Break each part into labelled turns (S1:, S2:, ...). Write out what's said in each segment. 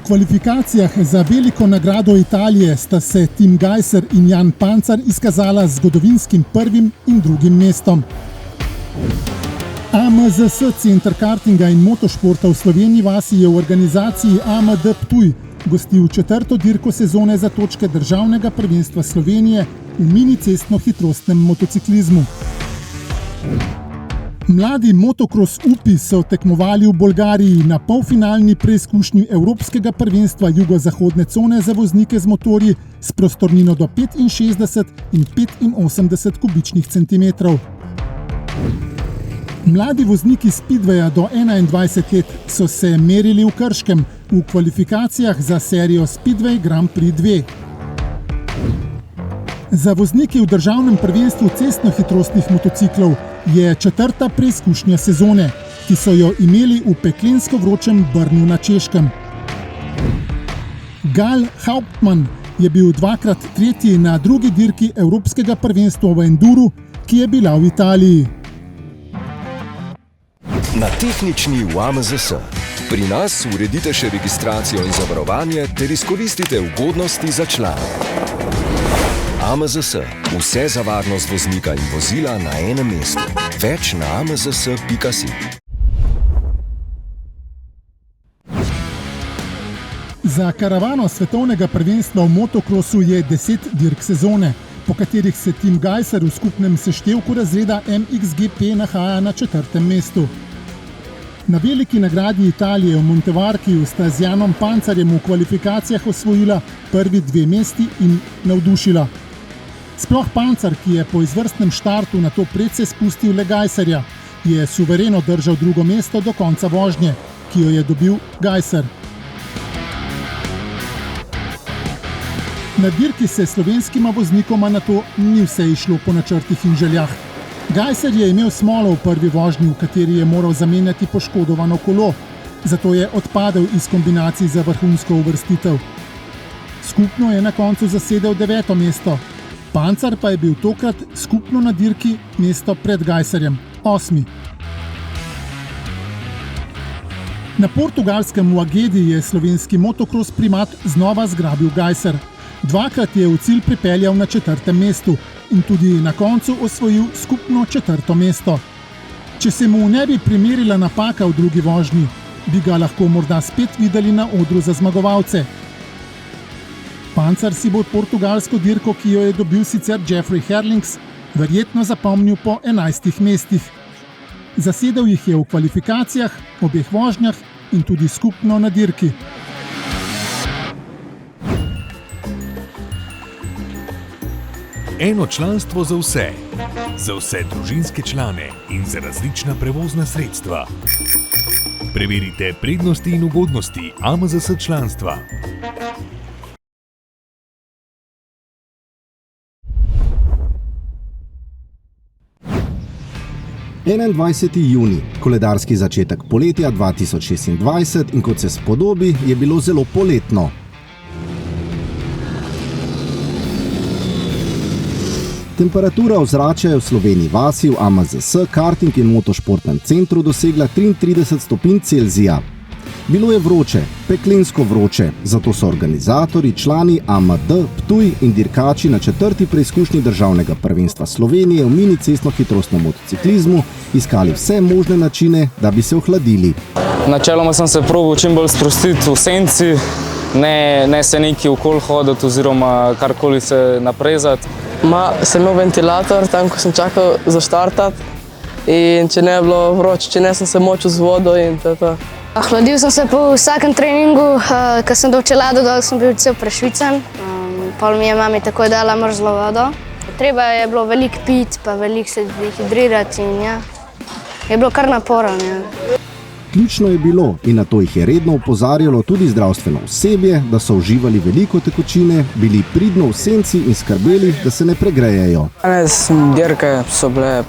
S1: kvalifikacijah za veliko nagrado Italije sta se Tim Gajser in Jan Pancar izkazala z zgodovinskim prvim in drugim mestom. AMZS Center kartinga in motošporta v Sloveniji vasi je v organizaciji AMD Ptuj gostil četrto dirko sezone za točke državnega prvenstva Slovenije v mini cestno-hitrostnem motociklizmu. Mladi motokros UPI so tekmovali v Bolgariji na polfinalni preizkušnji Evropskega prvenstva jugozahodne cone za voznike z motorji s prostornino do 65 in 85 kubičnih centimetrov. Mladi vozniki Speedwaya do 21 let so se merili v Krškem v kvalifikacijah za serijo Speedway Grand Prix 2. Za vozniki v državnem prvenstvu cestno-hitrostnih motociklov je četrta preizkušnja sezone, ki so jo imeli v peklensko vročem Brnu na Češkem. Gal Hauptmann je bil dvakrat tretji na drugi dirki Evropskega prvenstva v Enduru, ki je bila v Italiji.
S2: Na tehnični v AMZS. Pri nas uredite še registracijo in zavarovanje ter izkoristite ugodnosti za člane. AMZS. Vse za varnost voznika in vozila na enem mestu. Več na amzs.si.
S1: Za karavano svetovnega prvenstva v motokrosu je 10 dirk sezone, po katerih se Tim Gajser v skupnem seštevku razreda MXGP nahaja na 4. mestu. Na veliki nagradi Italije v Montevarkiju sta z Janom Pancarjem v kvalifikacijah osvojila prvi 2 mesti in navdušila. Sploh Pancar, ki je po izvrstnem štartu nato predse spustil le Gajserja, je suvereno držal drugo mesto do konca vožnje, ki jo je dobil Gajser. Na dirki se slovenskima voznikoma nato ni vse išlo po načrtih in željah. Gajser je imel smolo v prvi vožnji, v kateri je moral zamenjati poškodovano kolo, zato je odpadel iz kombinacij za vrhunsko uvrstitev. Skupno je na koncu zasedel 9. mesto. Pancar pa je bil tokrat skupno na dirki mesto pred Gajserjem, 8. Na portugalskem v Agedi je slovenski motokros primat znova zgrabil Gajser. Dvakrat je v cilj pripeljal na 4. mestu in tudi na koncu osvojil skupno 4. mesto. Če se mu ne bi primerila napaka v drugi vožnji, bi ga lahko morda spet videli na odru za zmagovalce. Pancar si bo portugalsko dirko, ki jo je dobil sicer Jeffrey Herlings, verjetno zapomnil po 11 mestih. Zasedel jih je v kvalifikacijah, obeh vožnjah in tudi skupno na dirki.
S3: Eno članstvo za vse družinske člane in za različna prevozna sredstva. Preverite prednosti in ugodnosti AMZS članstva.
S4: 21. junij, koledarski začetek poletja 2026 in kot se spodobi, je bilo zelo poletno. Temperatura ozračja je v Sloveniji vasi v AMZS karting in motošportnem centru dosegla 33 stopinj Celzija. Bilo je vroče, peklensko vroče, zato so organizatorji, člani AMD Ptuj in dirkači na 4. preizkušnji državnega prvenstva Slovenije v mini cestno-hitrostnem motociklizmu iskali vse možne načine, da bi se ohladili.
S5: Načeloma sem se probal čim bolj sprostiti v senci, ne se neki okoli hoditi oziroma karkoli se naprezati.
S6: Sem imel ventilator tam, ko sem čakal za štartat, in če ne je bilo vroče, če ne sem se močil z vodo in to.
S7: Hladil sem se po vsakem treningu, ko sem dol čelado dol, sem bil cel prešvicen. Pol mi je mami takoj dala mrzlo vodo. Treba je bilo veliko piti, pa veliko se dehidrirati in ja, je bilo kar naporno. Ja.
S4: Ključno je bilo, in na to jih je redno opozarjalo tudi zdravstveno osebje, da so uživali veliko tekočine, bili pridno v senci in skrbeli, da se ne pregrejejo.
S6: Dirke so bile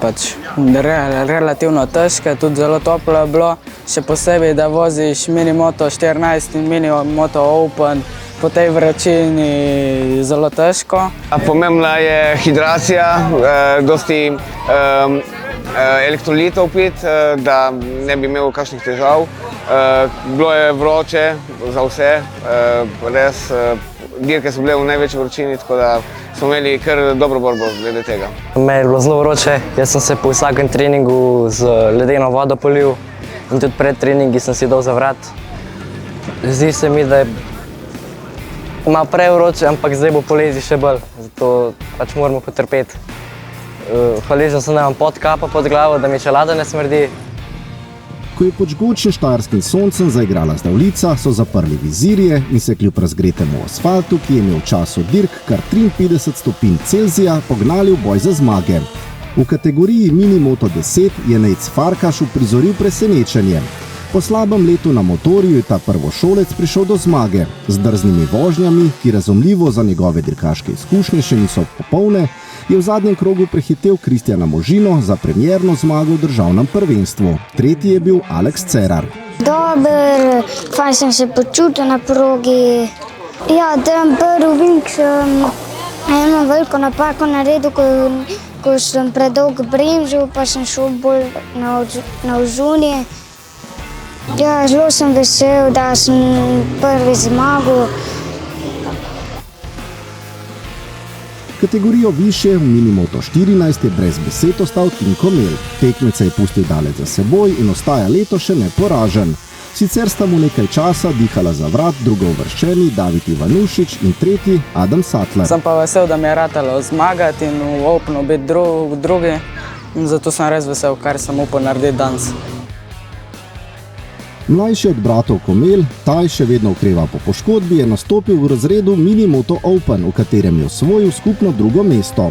S6: relativno težke, tudi zelo toplo je bilo, še posebej, da voziš mini moto 14 in mini moto open, po tej vročini zelo težko.
S8: Pomembna je hidracija, dosti elektrolitov piti, da ne bi imel kakšnih težav. Bilo je vroče za vse, res dirke so bile v največji vročini, tako da smo imeli kar dobro borbo glede tega.
S9: Meni je bilo zelo vroče, jaz sem se po vsakem treningu z ledeno vodo polil in tudi pred treningi sem si dal za vrat. Zdi se mi, da je malo prej vroče, ampak zdaj bo poleti še bolj, zato pač moramo potrpeti. Hvaležen sem, da imam podkapa pod glavo, da mi čelada ne smrdi.
S4: Ko je pod žgočim štajerskim soncem zaigrala zdravljica, so zaprli vizirje in se kljub razgretemu asfaltu, ki je imel v času dirk kar 53 stopinj Celzija, pognali v boj za zmage. V kategoriji Mini Moto 10 je Nejc Farkaš uprizoril presenečenje. Po slabem letu na motorju je ta prvošolec prišel do zmage. Z drznimi vožnjami, ki razumljivo za njegove dirkaške izkušnje še niso popolne, je v zadnjem krogu prehitel Kristjana Možino za premierno zmago v državnem prvenstvu. Tretji je bil Aleks Cerar.
S10: Dober, fajn sem se počutil na progi. Ja, tam prvi vink sem eno veliko napako naredil, ko sem predolgo bremžil, pa sem šel bolj na ozunje. Ja, zelo sem vesel, da sem prvi zmagal.
S4: Kategorijo višje v Mini Moto 14 je brez besed ostal Tinko Mel. Tekmec se je pustil daleč za seboj in ostaja letos še neporažen. Sicer sta mu nekaj časa dihala za vrat drugouvrščeni David Ivanušič in tretji Adam Sattler.
S6: Sem pa vesel, da mi je ratalo zmagati in v Openu biti drugi. Zato sem res vesel, kar sem upal narediti danes.
S4: Mlajši od bratov Komel, taj še vedno okreva po poškodbi, je nastopil v razredu Mini Moto Open, v katerem je osvojil skupno drugo mesto.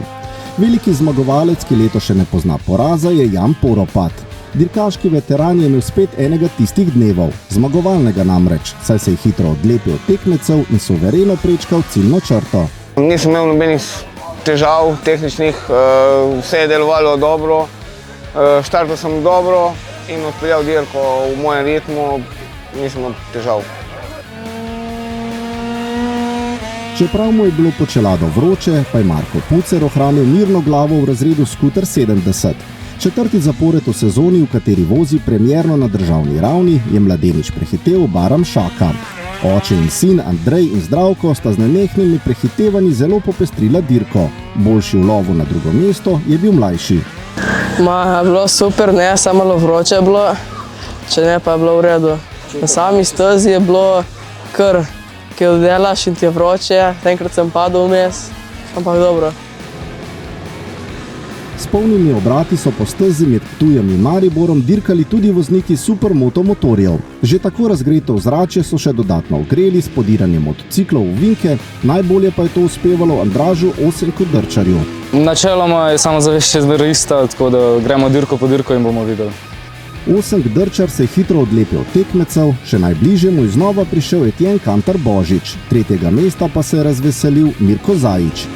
S4: Veliki zmagovalec, ki leto še ne pozna poraza, je Jan Poropat. Dirkaški veteran je imel spet enega tistih dnevov, zmagovalnega namreč, saj se je hitro odlepil od tekmecev in suvereno prečkal ciljno črto.
S8: Nisem imel nobenih težav tehničnih, vse je delovalo dobro, štartal sem dobro in odpeljal dirko v mojem ritmu, nisem imel težav.
S4: Čeprav mu je bilo pod čelado vroče, pa je Marko Pucer ohranil mirno glavo v razredu Scooter 70. Četrti zapored v sezoni, v kateri vozi premierno na državni ravni, je mladenič prehitel Baram Šaka. Oče in sin Andrej in Zdravko sta z nenehnimi prehitevanji zelo popestrila dirko. Boljši v lovu na drugo mesto je bil mlajši.
S6: Bilo super, ne, samo malo vroče je bilo, če ne pa je bilo v redu. Na sami stezi je bilo kar, ki oddelaš in ti je vroče, enkrat sem padel vmes, ampak dobro.
S4: S polnimi obrati so po stezi med Ptujem in Mariborom dirkali tudi vozniki supermoto motorjev. Že tako razgreto ozračje so še dodatno ogreli s podiranjem motociklov v vinke, najbolje pa je to uspevalo Andražu Osenku Drčarju.
S5: Načeloma je samozavest še zmeraj ista, tako da gremo dirko po dirko in bomo videli.
S4: Osenk Drčar se je hitro odlepil od tekmecev, še najbližje mu je znova prišel Etienne Kantar Božič, tretjega mesta pa se je razveselil Mirko Zajić.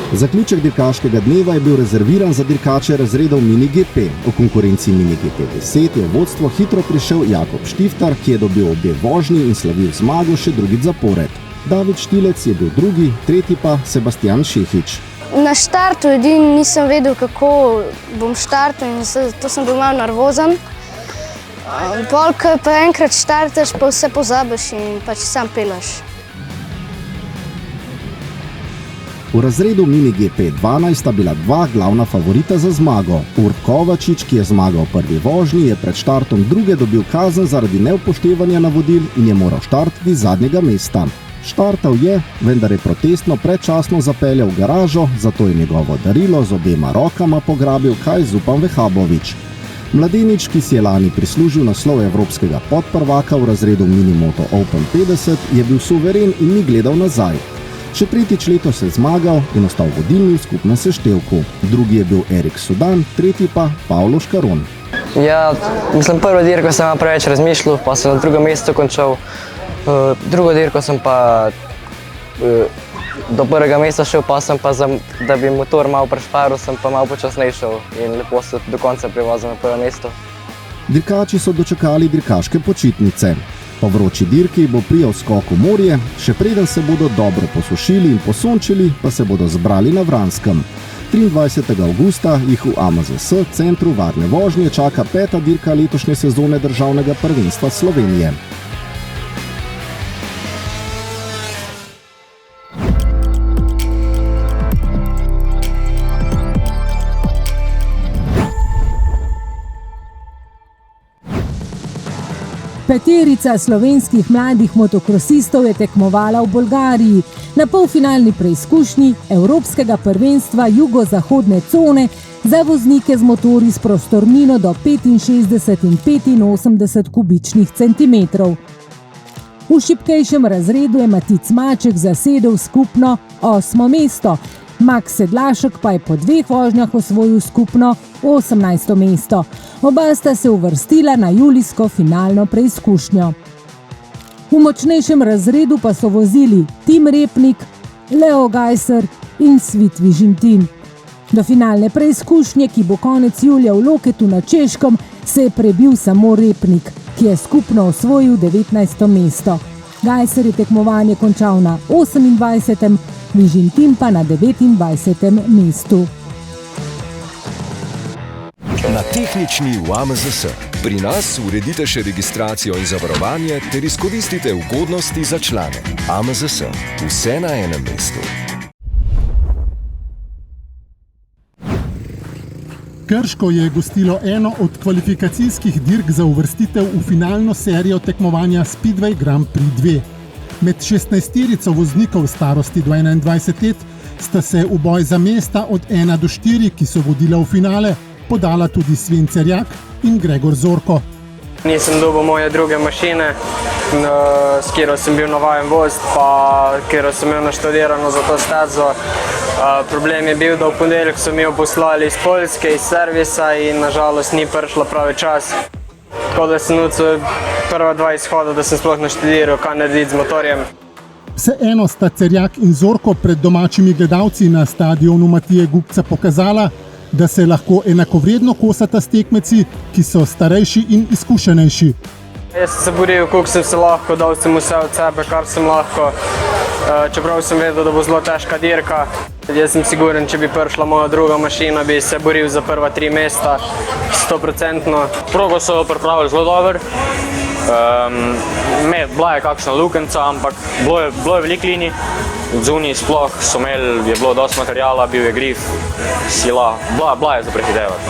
S4: Zaključek dirkaškega dneva je bil rezerviran za dirkače razredov Mini GP. V konkurenci Mini GP 10 je v vodstvo hitro prišel Jakob Štiftar, ki je dobil obe vožnji in slavil zmago še drugič zapored. David Štilec je bil drugi, tretji pa Sebastian Šehić.
S7: Na štartu edini nisem vedel, kako bom štartal in to sem bil malo nervozen. Pol, ko pa enkrat štartaš, pa vse pozabiš in pač sam peleš.
S4: V razredu Mini GP 12 sta bila dva glavna favorita za zmago. Uroš Kovačič, ki je zmagal v prvi vožnji, je pred štartom druge dobil kazen zaradi neupoštevanja navodil in je moral štartati z zadnjega mesta. Štartal je, vendar je protestno predčasno zapeljal v garažo, zato je njegovo darilo z obema rokama pograbil Kaj Zupan Vehabovič. Mladenič, ki si je lani prislužil naslov evropskega podprvaka v razredu Mini Moto Open 50, je bil suveren in ni gledal nazaj. Še tretjič letos je zmagal in ostal vodilni v skupnem seštevku. Drugi je bil Erik Sudan, tretji pa Pavlo Škaron.
S9: Ja, mislim, prvo dirko sem preveč razmišljal, pa sem na drugem mestu končal. Drugo dirko sem pa do prvega mesta šel, pa sem pa, da bi motor malo prešparil, sem pa malo počasneje šel in lepo se do konca privozil na prvo mesto.
S4: Dirkači so dočakali dirkaške počitnice. Po vroči dirki bo prijel skok v morje, še preden se bodo dobro posušili in posončili, pa se bodo zbrali na Vranskem. 23. avgusta jih v AMZS centru varne vožnje čaka 5. dirka letošnje sezone državnega prvenstva Slovenije.
S11: Peterica slovenskih mladih motokrosistov je tekmovala v Bolgariji na polfinalni preizkušnji Evropskega prvenstva jugozahodne cone za voznike z motorji s prostornino do 65 in 85 kubičnih centimetrov. V šibkejšem razredu je Matic Maček zasedel skupno 8. mesto, Max Sedlašek pa je po 2 vožnjah osvojil skupno 18. mesto. Oba sta se uvrstila na julijsko finalno preizkušnjo. V močnejšem razredu pa so vozili Tim Repnik, Leo Gajser in Svit Vižintin. Do finalne preizkušnje, ki bo konec julija v Loketu na Češkem, se je prebil samo Repnik, ki je skupno osvojil 19. mesto. Gajser je tekmovanje končal na 28., Vižintin pa na 29. mestu.
S2: Na tehnični v AMZS. Pri nas uredite še registracijo in zavarovanje ter izkoristite ugodnosti za člane. AMZS. Vse na enem mestu.
S1: Krško je gostilo eno od kvalifikacijskih dirk za uvrstitev v finalno serijo tekmovanja Speedway Grand Prix 2. Med 16 voznikov starosti do 21 let sta se v boj za mesta od 1 do 4, ki so vodila v finale, podala tudi Sven Cerjak in Gregor Zorko.
S12: Nisem dobil moje druge mašine, s katero sem bil navajen voziti, pa katero sem imel naštudirano za to stazo. Problem je bil, da v ponedeljek so mi jo poslali iz Poljske, iz servisa in nažalost ni prišla pravi čas. Tako da sem nucal prva 2 izhoda, da sem sploh naštudiral, kaj narediti z motorjem.
S1: Vseeno sta Cerjak in Zorko pred domačimi gledalci na stadionu Matije Gubca pokazala, da se lahko enakovredno kosata s tekmeci, ki so starejši in izkušenejši.
S12: Jaz sem se boril, koliko sem se lahko, dal sem vse od sebe, kar sem lahko, čeprav sem vedel, da bo zelo težka dirka. Jaz sem siguren, če bi prišla moja druga mašina, bi se boril za prva 3 mesta, 100%.
S5: Progo so pripravili zelo dobro. Bila je kakšna lukenca, ampak bilo je veliko linij. Zunaj sploh so imeli, je bilo dosti materijala, bil je grif, sila, bila je za prehitevati.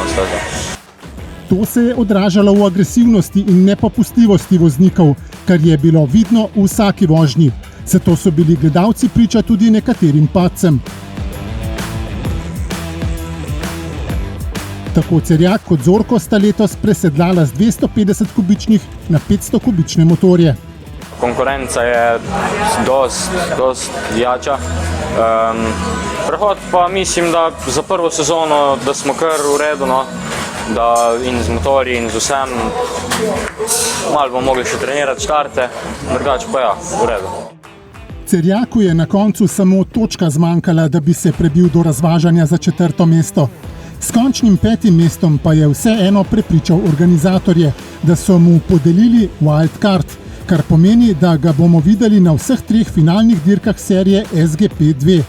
S1: To se je odražalo v agresivnosti in nepopustljivosti voznikov, kar je bilo vidno v vsaki vožnji. Zato so bili gledalci priča tudi nekaterim padcem. Tako Cerjak kot Zorko sta letos presedlala z 250 kubičnih na 500 kubične motorje.
S5: Konkurenca je dosti jača. Prehod pa mislim, da za prvo sezono, da smo kar v redu, no? Da in z motorji in z vsem. Malo bomo mogli še trenirati štarte, drugače pa ja, v redu.
S1: Cerjaku je na koncu samo točka zmanjkala, da bi se prebil do razvažanja za 4. mesto. S končnim 5. mestom pa je vseeno prepričal organizatorje, da so mu podelili wildcard, kar pomeni, da ga bomo videli na vseh 3 finalnih dirkah serije SGP2.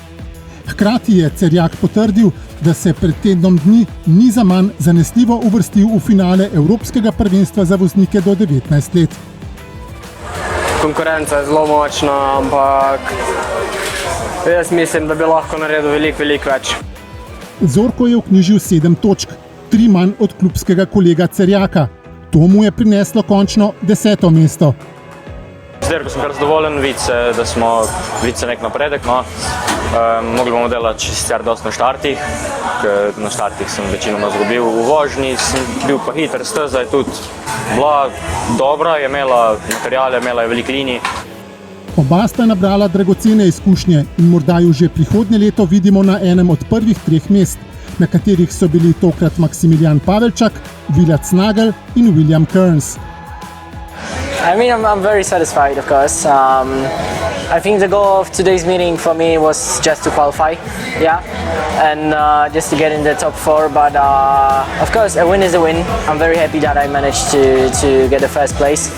S1: Hkrati je Cerjak potrdil, da se pred tednom dni ni zaman zanesljivo uvrstil v finale Evropskega prvenstva za voznike do 19 let.
S12: Konkurenca je zelo močna, ampak jaz mislim, da bi lahko naredil veliko več.
S1: Zorko je vknjižil 7 točk, 3 manj od klubskega kolega Cerjaka. To mu je prineslo končno 10. mesto.
S5: Zdaj, ko sem kar zadovoljen, da smo videli nek napredek. No. Mogli bomo delati sicer dosti na štartih, ker na štartih sem večinoma izgubil v vožnji, sem bil pa hiter, steza je tudi bila dobra, je imela materijale, imela je veliko linij.
S1: Oba sta nabrala dragocene izkušnje in morda ju že prihodnje leto vidimo na enem od prvih 3 mest, na katerih so bili tokrat Maksimilijan Pavelčak, Viljat Nagel in William Kearns.
S13: I mean, I'm very satisfied, of course. I think the goal of today's meeting for me was just to qualify, yeah, and just to get in the top 4. But of course, a win is a win. I'm very happy that I managed to get the first place.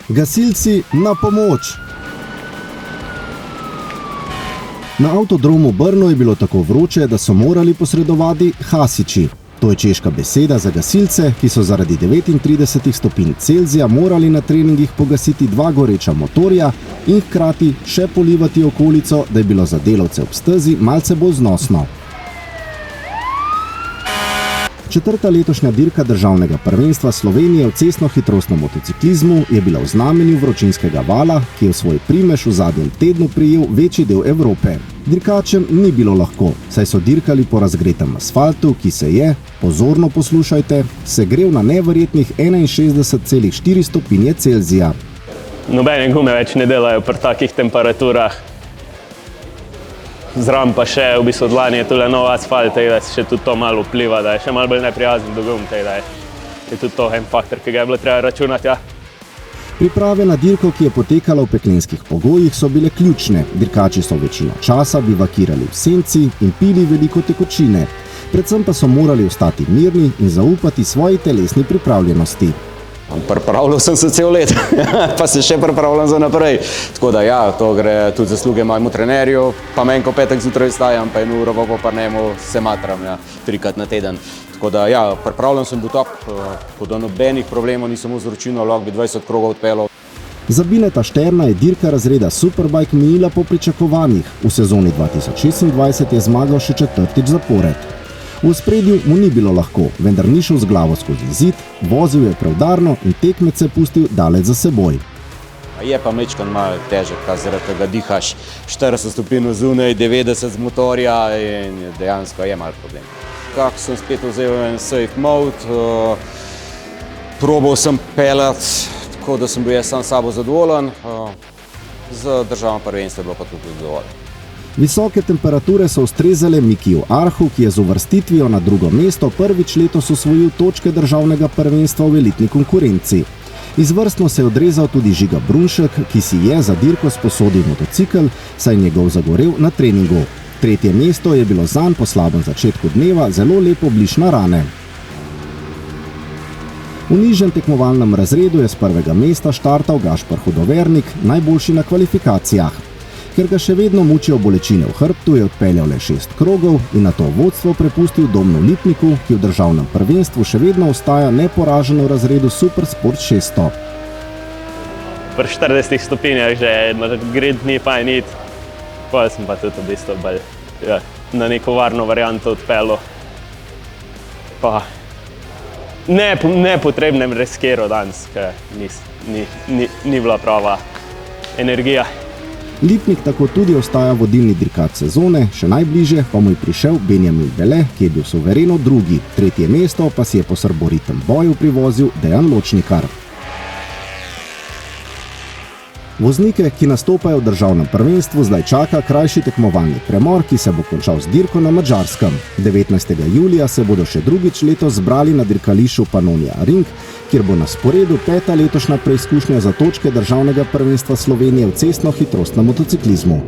S4: Gasilci na pomoč! Na avtodromu Brno je bilo tako vroče, da so morali posredovati hasiči. To je češka beseda za gasilce, ki so zaradi 39 stopinj Celzija morali na treningih pogasiti 2 goreča motorja in hkrati še polivati okolico, da je bilo za delavce ob stezi malce bolj znosno. Četrta letošnja dirka državnega prvenstva Slovenije v cestno-hitrostnem motociklizmu je bila v znamenju vročinskega vala, ki je v svoj primež v zadnjem tednu prijel večji del Evrope. Dirkačem ni bilo lahko, saj so dirkali po razgretem asfaltu, ki se je, pozorno poslušajte, segrel na neverjetnih 61,4 stopinje Celzija.
S14: Nobene gume več ne delajo pri takih temperaturah. Zraven pa še v bistvu dlani je tule nov asfalt, da se še tudi to malo vpliva, da je še malo bolj neprijazen do gum, da je tudi to en faktor, ki ga je bilo treba računati. Ja.
S4: Priprave na dirko, ki je potekala v peklenskih pogojih, so bile ključne. Dirkači so večino časa bivakirali v senci in pili veliko tekočine. Predvsem pa so morali ostati mirni in zaupati svoji telesni pripravljenosti.
S15: Pripravljal sem se cel let, pa se še pripravljam za naprej. Tako da ja, to gre tudi zasluge mojemu trenerju, pa meni ko petek zjutraj vstajam, pa 1 uro po parnemu se matram, 3-krat na teden. Tako da ja, pripravljam sem bil top, ko do nobenih problemov nisem v vročino, lahko bi 20 krogov odpeljal.
S4: Za Bineta Šterna je dirka razreda Superbike minila po pričakovanjih. V sezoni 2026 je zmagal še 4. zapored. V ospredju mu ni bilo lahko, vendar ni šel z glavo skozi zid, vozil je preudarno in tekmece pustil daleč za seboj.
S15: Je pa mečkan malo težek, zaradi tega dihaš 40 stopinj zunaj, 90 z motorja in dejansko je malo problem. Kako sem spet vzel en safe mode, probal sem peljati, tako da sem bil jaz sam sabo zadovoljen, za državno prvenstvo je bilo pa tudi dovolj.
S4: Visoke temperature so ustrezale Mikiju Arhu, ki je z uvrstitvijo na 2. mesto prvič letos osvojil točke državnega prvenstva v elitni konkurenci. Izvrstno se je odrezal tudi Žiga Brunšek, ki si je za dirko sposodil motocikel, saj njegov zagorel na treningu. 3. mesto je bilo zanj po slabem začetku dneva zelo lepo bliž na rane. V nižjem tekmovalnem razredu je z 1. mesta štartal Gašpar Hudovernik, najboljši na kvalifikacijah. Ker ga še vedno mučijo bolečine v hrbtu, je odpeljal le 6 krogov in nato vodstvo prepustil Domnu Lipniku, ki v državnem prvenstvu še vedno ostaja neporažen v razredu Supersport 600.
S14: Pri 40 stopinjah že grid ni pa in it, pa sem pa tudi v bistvu bolj na neko varno varianto odpeljal. Pa nepotrebnem riskiral danes, ker ni bila prava energija.
S4: Lipnik tako tudi ostaja vodilni dirkač sezone, še najbliže pa mu je prišel Benjamin Bele, ki je bil suvereno 2. 3. mesto pa si je po srboritem boju privozil Dejan Ločnikar. Voznike, ki nastopajo v državnem prvenstvu, zdaj čaka krajši tekmovalni premor, ki se bo končal z dirko na Madžarskem. 19. julija se bodo še drugič letos zbrali na dirkališču Pannonia Ring, kjer bo na sporedu 5. letošnja preizkušnja za točke državnega prvenstva Slovenije v cestno-hitrostnem motociklizmu.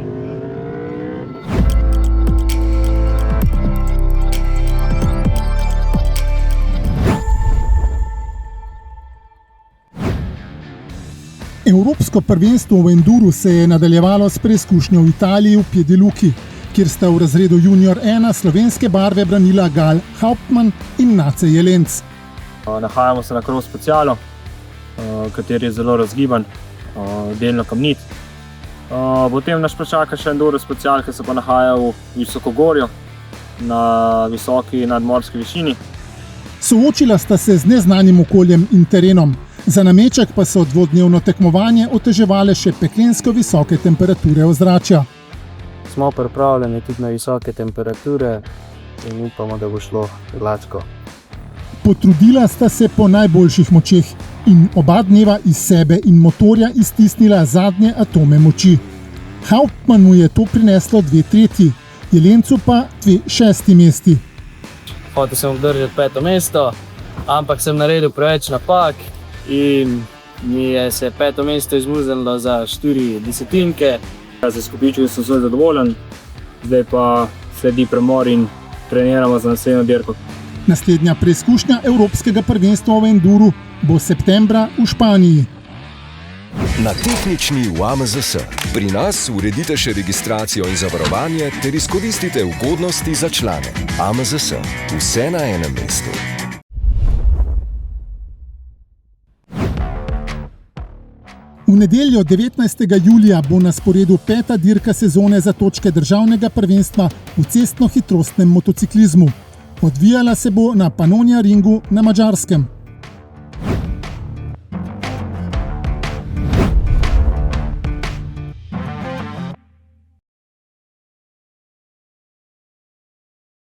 S1: Evropsko prvenstvo v enduru se je nadaljevalo s preizkušnjo v Italiji v Piedeluki, kjer sta v razredu Junior 1 slovenske barve branila Gal Hauptmann in Nace Jelenc.
S16: Nahajamo se na cross specialu, kateri je zelo razgiban, delno kamnit. Potem nas čaka še enduro special, ki se pa nahaja v Visokogorju, na visoki nadmorski višini.
S1: Soočila sta se z neznanim okoljem in terenom. Za nameček pa so dvodnevno tekmovanje oteževale še peklensko visoke temperature ozračja.
S17: Smo pripravljeni tudi na visoke temperature in upamo, da bo šlo gladko.
S1: Potrudila sta se po najboljših močeh in oba dneva iz sebe in motorja iztisnila zadnje atome moči. Hauptmannu je to prineslo 2 tretji, Jelencu pa 2 6 mesti.
S17: Hotel sem obdržati 5. mesto, ampak sem naredil preveč napak in mi je se 5. mesto izmuznilo za 4 desetinke.
S16: Za skupiček sem zelo zadovoljen, zdaj pa sledi premor in treniramo za naslednjo dirko.
S1: Naslednja preizkušnja Evropskega prvenstva v enduru bo septembra v Španiji.
S2: Na tehnični v AMZS. Pri nas uredite še registracijo in zavarovanje ter izkoristite ugodnosti za člane. AMZS. Vse na enem mestu.
S1: V nedeljo 19. julija bo na sporedu 5. dirka sezone za točke državnega prvenstva v cestno-hitrostnem motociklizmu. Odvijala se bo na Pannonia Ringu na Madžarskem.